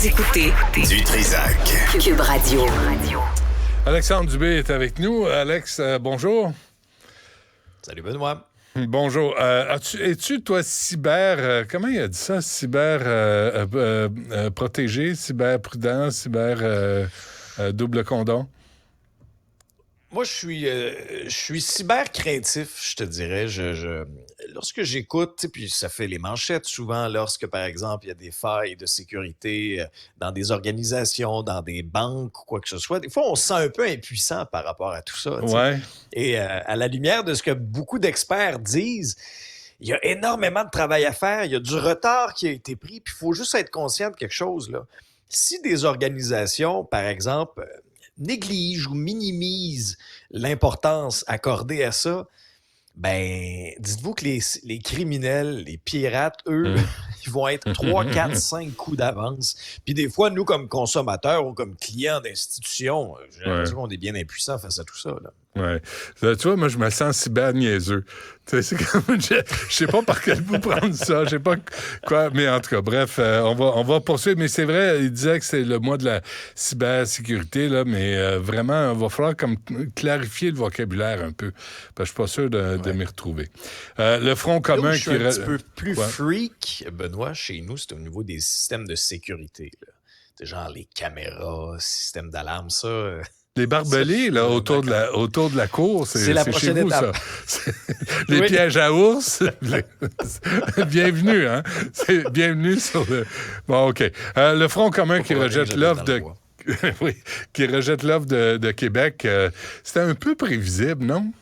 Vous écoutez Du Trizac. Cube Radio. Alexandre Dubé est avec nous. Alex, bonjour. Salut Benoît. Bonjour. Es-tu, toi, cyber... comment il a dit ça? Cyber protégé, cyber prudent, cyber double condom? Moi, je suis cyber craintif, je te dirais. Lorsque j'écoute, puis ça fait les manchettes souvent, lorsque, par exemple, il y a des failles de sécurité dans des organisations, dans des banques ou quoi que ce soit, des fois, on se sent un peu impuissant par rapport à tout ça. Ouais. Et à la lumière de ce que beaucoup d'experts disent, il y a énormément de travail à faire, il y a du retard qui a été pris, puis il faut juste être conscient de quelque chose, là. Si des organisations, par exemple, négligent ou minimisent l'importance accordée à ça, ben, dites-vous que les criminels, les pirates, eux, ils vont être 3, 4, 5 coups d'avance. Puis des fois, nous, comme consommateurs ou comme clients d'institutions, j'ai l'impression qu'on est bien impuissants face à tout ça, là. Ouais. Tu vois, moi, je me sens cyber niaiseux. Tu sais, c'est comme... Je sais pas par quel bout prendre ça. Je sais pas quoi. Mais en tout cas, bref, on va poursuivre. Mais c'est vrai, il disait que c'est le mois de la cybersécurité, là, mais vraiment, il va falloir comme clarifier le vocabulaire un peu. Parce que je suis pas sûr de m'y retrouver. Le Front commun qui... un petit peu plus freak, Benoît, chez nous, c'est au niveau des systèmes de sécurité, là. C'est genre les caméras, systèmes d'alarme, ça... Les barbelés, là, autour de la cour, c'est la chez prochaine vous, étape. Ça. Les pièges à ours. Bienvenue, hein? Bienvenue sur le... Bon, OK. Le Front commun qui rejette l'offre de... oui, qui rejette l'offre de Québec. C'était un peu prévisible, non?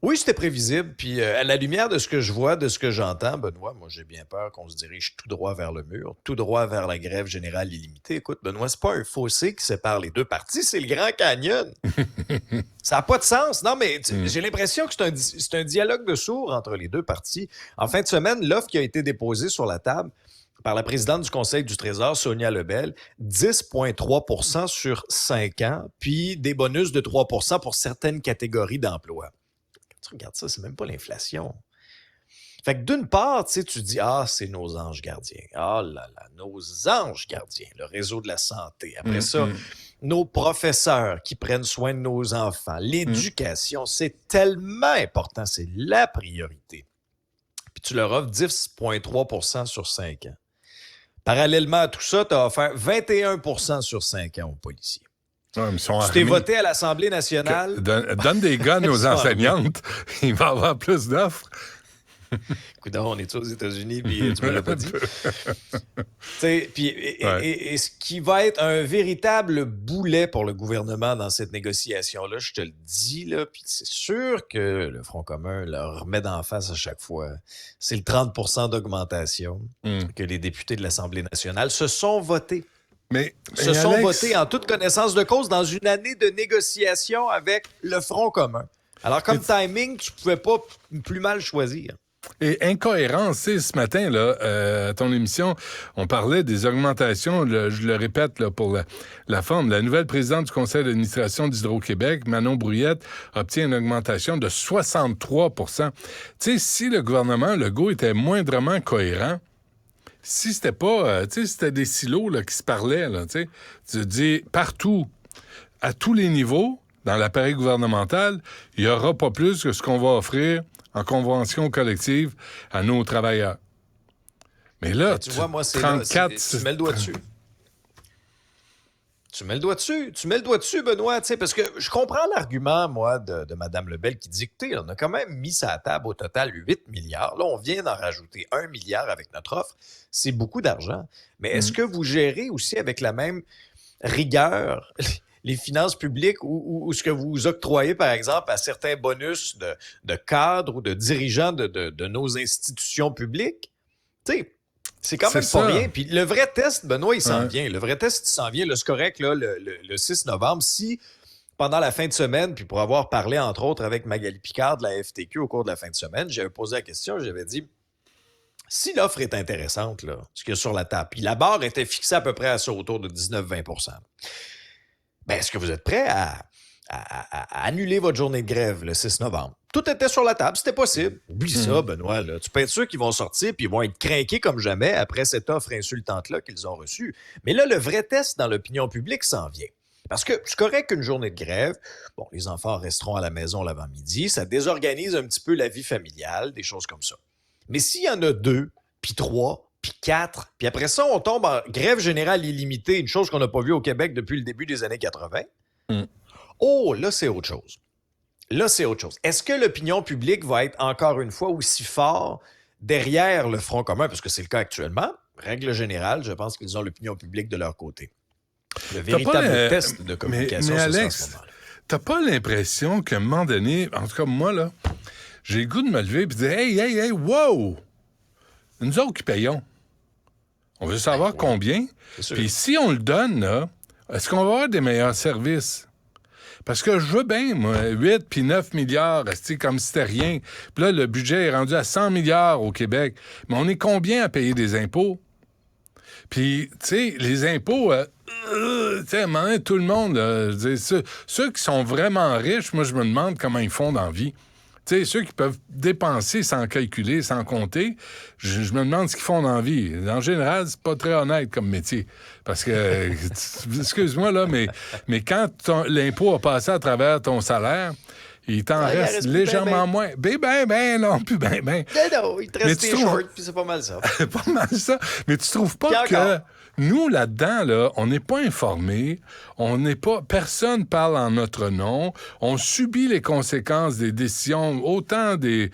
Oui, c'était prévisible. Puis à la lumière de ce que je vois, de ce que j'entends, Benoît, moi, j'ai bien peur qu'on se dirige tout droit vers le mur, tout droit vers la grève générale illimitée. Écoute, Benoît, c'est pas un fossé qui sépare les deux parties, c'est le Grand Canyon. Ça n'a pas de sens. Non, mais j'ai l'impression que c'est un dialogue de sourds entre les deux parties. En fin de semaine, l'offre qui a été déposée sur la table par la présidente du Conseil du Trésor, Sonia Lebel, 10,3 % sur 5 ans, puis des bonus de 3 % pour certaines catégories d'emplois. Tu regardes ça, c'est même pas l'inflation. Fait que d'une part, tu dis, c'est nos anges gardiens. Ah là là, nos anges gardiens, le réseau de la santé. Après ça, nos professeurs qui prennent soin de nos enfants. L'éducation, c'est tellement important, c'est la priorité. Puis tu leur offres 10,3 % sur 5 ans. Parallèlement à tout ça, tu as offert 21 % sur 5 ans aux policiers. Ouais, tu t'es voté à l'Assemblée nationale. Donne des guns aux enseignantes. Il va y avoir plus d'offres. Écoute, on est aux États-Unis, puis tu me l'as pas dit. Et ce qui va être un véritable boulet pour le gouvernement dans cette négociation-là, je te le dis, là, puis c'est sûr que le Front commun leur remet d'en face à chaque fois. C'est le 30 % d'augmentation que les députés de l'Assemblée nationale se sont votés. Se sont votés en toute connaissance de cause dans une année de négociation avec le Front commun. Alors, comme timing, tu pouvais pas plus mal choisir. Et incohérence, ce matin, là, à ton émission, on parlait des augmentations, je le répète là, pour la forme. La nouvelle présidente du conseil d'administration d'Hydro-Québec, Manon Brouillette, obtient une augmentation de 63 %. Tu sais, si le gouvernement Legault était moindrement cohérent, si c'était pas, tu sais, c'était des silos là, qui se parlaient, là, tu sais, tu dis partout, à tous les niveaux, dans l'appareil gouvernemental, il n'y aura pas plus que ce qu'on va offrir en convention collective à nos travailleurs. Mais là, tu vois, moi, c'est 34... tu mets le doigt dessus. Tu mets le doigt dessus, Benoît, parce que je comprends l'argument, moi, de Mme Lebel qui dit que, on a quand même mis ça à table au total 8 milliards. Là, on vient d'en rajouter 1 milliard avec notre offre. C'est beaucoup d'argent. Mais est-ce que vous gérez aussi avec la même rigueur les finances publiques ou ce que vous octroyez, par exemple, à certains bonus de cadres ou de dirigeants de nos institutions publiques? Tu sais, c'est quand même pas rien. Puis le vrai test, Benoît, il s'en vient. Le vrai test, il s'en vient. Là, c'est correct, là, le 6 novembre. Si, pendant la fin de semaine, puis pour avoir parlé, entre autres, avec Magali Picard de la FTQ au cours de la fin de semaine, j'avais posé la question, j'avais dit, si l'offre est intéressante, là, ce qu'il y a sur la table, puis la barre était fixée à peu près à ça, autour de 19-20 %, ben, est-ce que vous êtes prêt à annuler votre journée de grève le 6 novembre, Tout était sur la table, c'était possible. Oublie ça, Benoît. Là. Tu peux être sûr qu'ils vont sortir puis ils vont être craqués comme jamais après cette offre insultante-là qu'ils ont reçue. Mais là, le vrai test dans l'opinion publique s'en vient. Parce que c'est correct qu'une journée de grève, bon, les enfants resteront à la maison l'avant-midi, ça désorganise un petit peu la vie familiale, des choses comme ça. Mais s'il y en a 2, puis 3, puis 4, puis après ça, on tombe en grève générale illimitée, une chose qu'on n'a pas vue au Québec depuis le début des années 80, oh, là, c'est autre chose. Là, c'est autre chose. Est-ce que l'opinion publique va être encore une fois aussi fort derrière le Front commun? Parce que c'est le cas actuellement. Règle générale, je pense qu'ils ont l'opinion publique de leur côté. Le véritable test de communication, mais c'est Alex, ça, à ce moment-là. T'as pas l'impression qu'à un moment donné, en tout cas moi, là, j'ai le goût de me lever et de dire « Hey, wow! Nous autres qui payons. On veut savoir combien. Puis si on le donne, là, est-ce qu'on va avoir des meilleurs services? » Parce que je veux bien, moi, 8 puis 9 milliards, rester comme si c'était rien. Puis là, le budget est rendu à 100 milliards au Québec. Mais on est combien à payer des impôts? Puis, tu sais, les impôts, tu sais, à un moment donné, tout le monde, ceux qui sont vraiment riches, moi, je me demande comment ils font dans la vie. Tu sais, ceux qui peuvent dépenser sans calculer, sans compter, je me demande ce qu'ils font dans la vie. En général, c'est pas très honnête comme métier. Parce que, excuse-moi, là, mais quand l'impôt a passé à travers ton salaire, il t'en reste légèrement moins. Non, plus ben. Non, il te reste des shorts, puis c'est pas mal ça. Pas mal ça. Mais tu trouves pas que nous, là-dedans, là, on n'est pas informés, personne parle en notre nom, on subit les conséquences des décisions, autant du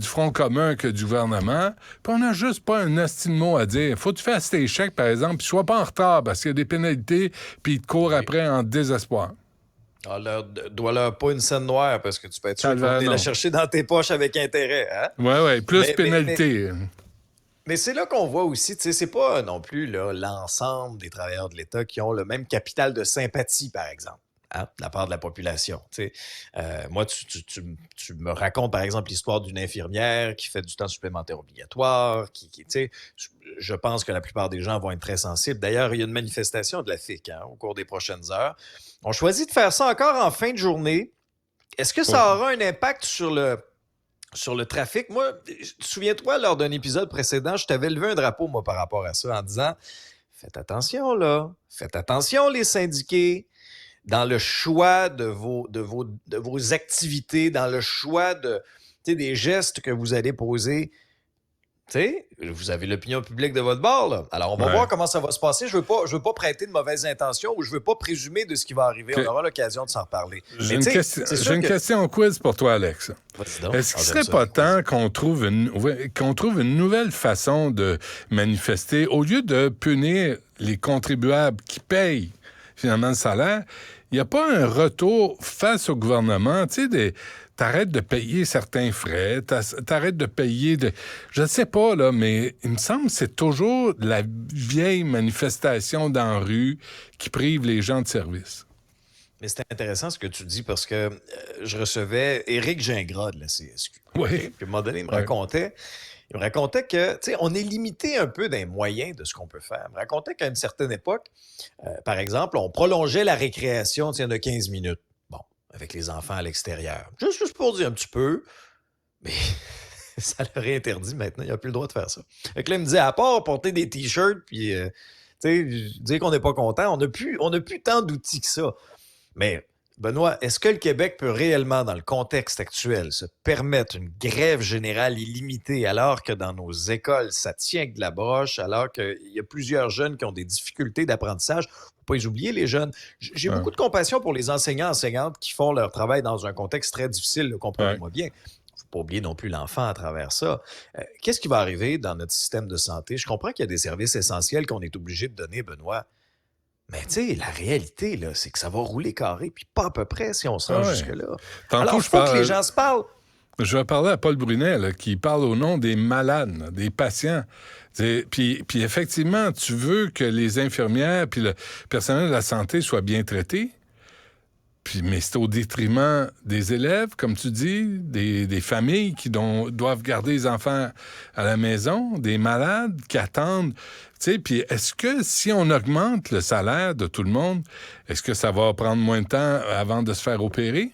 Front commun que du gouvernement, puis on n'a juste pas un asti de mot à dire. Faut que tu fasses tes chèques, par exemple, puis sois pas en retard, parce qu'il y a des pénalités, puis ils te courent après en désespoir. Dois-leur pas une scène noire, parce que tu peux être sûr de la chercher dans tes poches avec intérêt. Hein? Oui, plus pénalité. Mais c'est là qu'on voit aussi, tu sais, c'est pas non plus là, l'ensemble des travailleurs de l'État qui ont le même capital de sympathie, par exemple, hein, de la part de la population. Tu sais. Moi, tu me racontes, par exemple, l'histoire d'une infirmière qui fait du temps supplémentaire obligatoire, tu sais, je pense que la plupart des gens vont être très sensibles. D'ailleurs, il y a une manifestation de la FIC au cours des prochaines heures. On choisit de faire ça encore en fin de journée. Est-ce que ça aura un impact sur le trafic? Moi, souviens-toi, lors d'un épisode précédent, je t'avais levé un drapeau, moi, par rapport à ça, en disant « Faites attention, là. Faites attention, les syndiqués, dans le choix de vos activités, dans le choix des gestes que vous allez poser. » Tu sais, vous avez l'opinion publique de votre bord, là. Alors, on va voir comment ça va se passer. Je veux pas prêter de mauvaises intentions ou je veux pas présumer de ce qui va arriver. On aura l'occasion de s'en reparler. J'ai une question quiz pour toi, Alex. Est-ce qu'il serait pas temps qu'on trouve une nouvelle façon de manifester? Au lieu de punir les contribuables qui payent finalement le salaire, il n'y a pas un retour face au gouvernement, tu sais, t'arrêtes de payer certains frais, t'arrêtes de payer... Je ne sais pas, là, mais il me semble que c'est toujours la vieille manifestation dans la rue qui prive les gens de service. Mais c'est intéressant ce que tu dis parce que je recevais Éric Gingras de la CSQ. Oui. Puis à un moment donné, il me racontait que, tu sais, on est limité un peu des moyens de ce qu'on peut faire. Il me racontait qu'à une certaine époque, par exemple, on prolongeait la récréation, de 15 minutes. Avec les enfants à l'extérieur. Juste pour dire un petit peu, mais ça leur est interdit maintenant, il n'y a plus le droit de faire ça. Fait que là, il me disait, à part porter des t-shirts, puis dire qu'on n'est pas content, on n'a plus tant d'outils que ça. Mais, Benoît, est-ce que le Québec peut réellement, dans le contexte actuel, se permettre une grève générale illimitée alors que dans nos écoles, ça tient que de la broche, alors qu'il y a plusieurs jeunes qui ont des difficultés d'apprentissage? Pas les oublier, les jeunes. J'ai beaucoup de compassion pour les enseignants, enseignantes qui font leur travail dans un contexte très difficile, comprenez-moi bien. Il ne faut pas oublier non plus l'enfant à travers ça. Qu'est-ce qui va arriver dans notre système de santé? Je comprends qu'il y a des services essentiels qu'on est obligé de donner, Benoît. Mais tu sais, la réalité, là, c'est que ça va rouler carré, puis pas à peu près si on se rend jusque-là. Alors, il faut que les gens se parlent. Je vais parler à Paul Brunet, là, qui parle au nom des malades, là, des patients. Puis effectivement, tu veux que les infirmières puis le personnel de la santé soient bien traités, mais c'est au détriment des élèves, comme tu dis, des familles qui doivent garder les enfants à la maison, des malades qui attendent. Puis est-ce que si on augmente le salaire de tout le monde, est-ce que ça va prendre moins de temps avant de se faire opérer?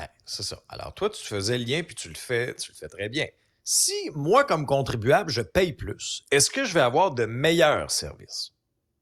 Ben, c'est ça. Alors, toi, tu faisais le lien, puis tu le fais très bien. Si moi, comme contribuable, je paye plus, est-ce que je vais avoir de meilleurs services?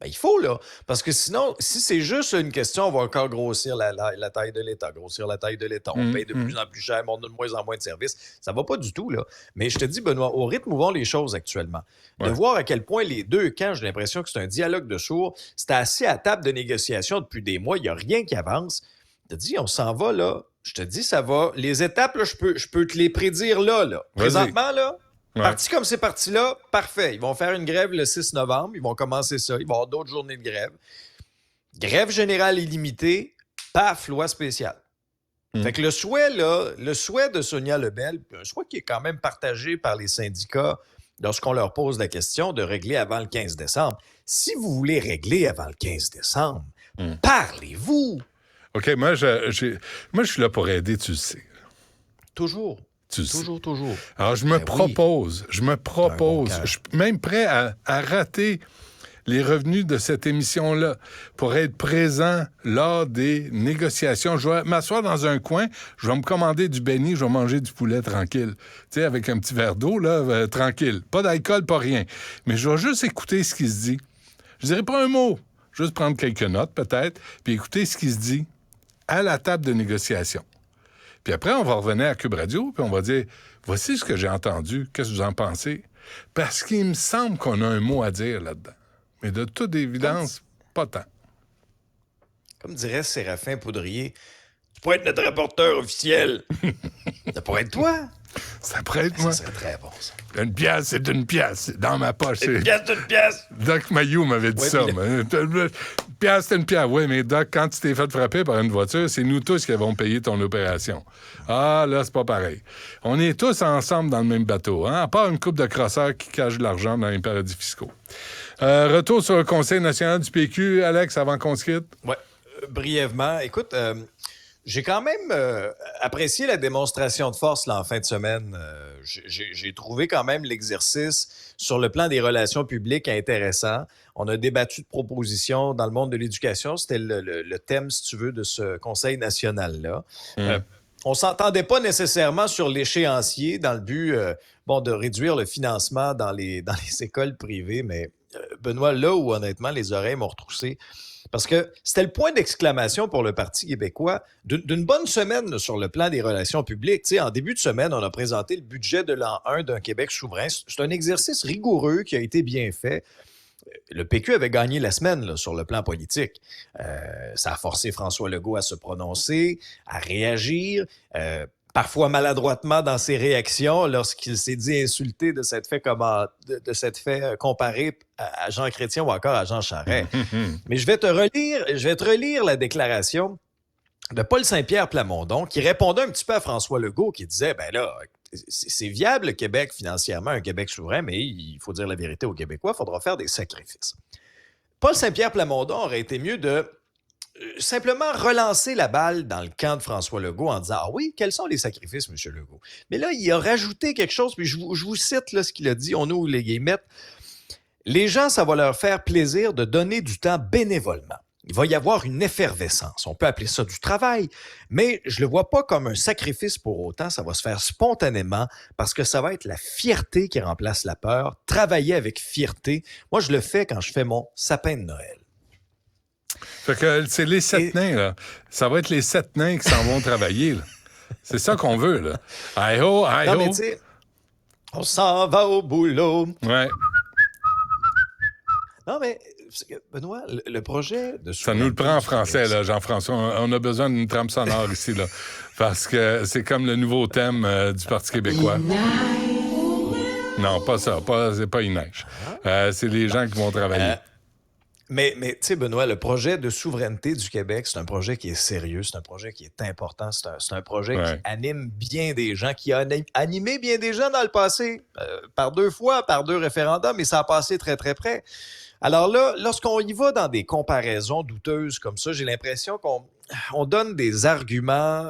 Ben, il faut, là. Parce que sinon, si c'est juste une question, on va encore grossir la taille de l'État, grossir la taille de l'État. On paye de plus en plus cher, mais on a de moins en moins de services. Ça va pas du tout, là. Mais je te dis, Benoît, au rythme où vont les choses actuellement, de Ouais. voir à quel point les deux camps, j'ai l'impression que c'est un dialogue de sourds, c'est assis à table de négociation depuis des mois, il n'y a rien qui avance. Je te dis, on s'en va, là. Je te dis, ça va. Les étapes, là, je peux te les prédire là, là. Vas-y. Présentement, là, Ouais. parti comme c'est parti là, parfait. Ils vont faire une grève le 6 novembre. Ils vont commencer ça. Il va y avoir d'autres journées de grève. Grève générale illimitée, paf, loi spéciale. Fait que le souhait, là, le souhait de Sonia Lebel, un souhait qui est quand même partagé par les syndicats lorsqu'on leur pose la question de régler avant le 15 décembre. Si vous voulez régler avant le 15 décembre, parlez-vous. OK, moi, je suis là pour aider, tu le sais. Toujours. Tu le sais. Toujours. Alors, je me propose, bon cœur. je suis même prêt à rater les revenus de cette émission-là pour être présent lors des négociations. Je vais m'asseoir dans un coin, je vais me commander du béni, je vais manger du poulet tranquille. Tu sais, avec un petit verre d'eau, là, tranquille. Pas d'alcool, pas rien. Mais je vais juste écouter ce qui se dit. Je dirais pas un mot. Juste prendre quelques notes, peut-être, puis écouter ce qui se dit à la table de négociation. Puis après, on va revenir à Cube Radio, puis on va dire, voici ce que j'ai entendu, qu'est-ce que vous en pensez? Parce qu'il me semble qu'on a un mot à dire là-dedans. Mais de toute évidence, pas tant. Comme dirait Séraphin Poudrier, tu pourrais être notre rapporteur officiel. Ça pourrait être toi. Ça pourrait être Ça moi. serait très bon, ça. Une pièce, c'est une pièce. C'est dans ma poche. Une pièce d'une pièce. Doc Mayou m'avait dit Ouais, ça. puis Une pièce, c'est une pièce. Oui, mais Doc, quand tu t'es fait frapper par une voiture, c'est nous tous qui avons payé ton opération. Ah, là, c'est pas pareil. On est tous ensemble dans le même bateau, hein? À part une couple de crosseurs qui cachent de l'argent dans les paradis fiscaux. Retour sur le Conseil national du PQ, Alex, avant qu'on se quitte. Oui, brièvement. Écoute, j'ai quand même apprécié la démonstration de force là, en fin de semaine. J'ai trouvé quand même l'exercice sur le plan des relations publiques intéressant. On a débattu de propositions dans le monde de l'éducation. C'était le thème, si tu veux, de ce Conseil national-là. On s'entendait pas nécessairement sur l'échéancier dans le but de réduire le financement dans les écoles privées, mais Benoît, là où honnêtement les oreilles m'ont retroussé, parce que c'était le point d'exclamation pour le Parti québécois d'une bonne semaine là, sur le plan des relations publiques. Tu sais, en début de semaine, on a présenté le budget de l'an 1 d'un Québec souverain. C'est un exercice rigoureux qui a été bien fait. Le PQ avait gagné la semaine là, sur le plan politique. Ça a forcé François Legault à se prononcer, à réagir, parfois maladroitement dans ses réactions lorsqu'il s'est dit insulté de cette fait comparé à Jean Chrétien ou encore à Jean Charest. Mais je vais te relire la déclaration de Paul Saint-Pierre Plamondon qui répondait un petit peu à François Legault qui disait, ben là, c'est viable le Québec financièrement, un Québec souverain, mais il faut dire la vérité aux Québécois, il faudra faire des sacrifices. Paul Saint-Pierre Plamondon aurait été mieux de simplement relancer la balle dans le camp de François Legault en disant « Ah oui, quels sont les sacrifices, M. Legault? » Mais là, il a rajouté quelque chose, puis je vous cite là, ce qu'il a dit, on ouvre les guillemets. « Les gens, ça va leur faire plaisir de donner du temps bénévolement. Il va y avoir une effervescence. On peut appeler ça du travail, mais je le vois pas comme un sacrifice pour autant. Ça va se faire spontanément parce que ça va être la fierté qui remplace la peur. Travailler avec fierté. Moi, je le fais quand je fais mon sapin de Noël. » Fait que c'est les 7 nains, là. Ça va être les 7 nains qui s'en vont travailler, là. C'est ça qu'on veut, là. Hi-ho, hi-ho. Non, mais tu sais, on s'en va au boulot. Ouais. Non, mais Benoît, le projet de Ça nous le prend en français, là, Jean-François. On a besoin d'une trame sonore ici, là. Parce que c'est comme le nouveau thème du Parti québécois. Non, pas ça. C'est pas il neige. C'est les gens qui vont travailler. Mais tu sais, Benoît, le projet de souveraineté du Québec, c'est un projet qui est sérieux, c'est un projet qui est important, c'est un projet qui anime bien des gens, qui a animé bien des gens dans le passé, par 2 fois, par 2 référendums, et ça a passé très, très près. Alors là, lorsqu'on y va dans des comparaisons douteuses comme ça, j'ai l'impression qu'on donne des arguments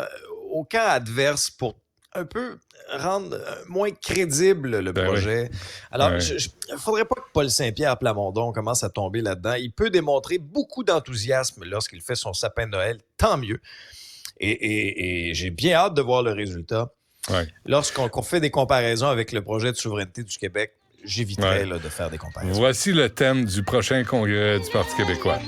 au camp adverse pour un peu rendre moins crédible le projet. Oui. Alors, il ne faudrait pas que Paul Saint-Pierre Plamondon commence à tomber là-dedans. Il peut démontrer beaucoup d'enthousiasme lorsqu'il fait son sapin de Noël, tant mieux. Et j'ai bien hâte de voir le résultat. Ouais. Lorsqu'on fait des comparaisons avec le projet de souveraineté du Québec, j'éviterais de faire des comparaisons. Voici le thème du prochain congrès du Parti québécois.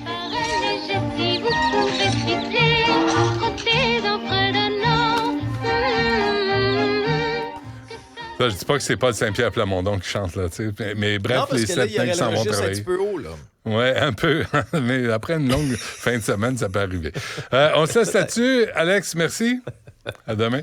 Là, je dis pas que c'est Paul Saint-Pierre Plamondon qui chante, là, tu sais. Mais bref, non, parce les que là, 7 mecs s'en vont travailler. Un petit peu haut, là. Ouais, un peu. Mais après une longue fin de semaine, ça peut arriver. On se laisse là-dessus. Alex, merci. À demain.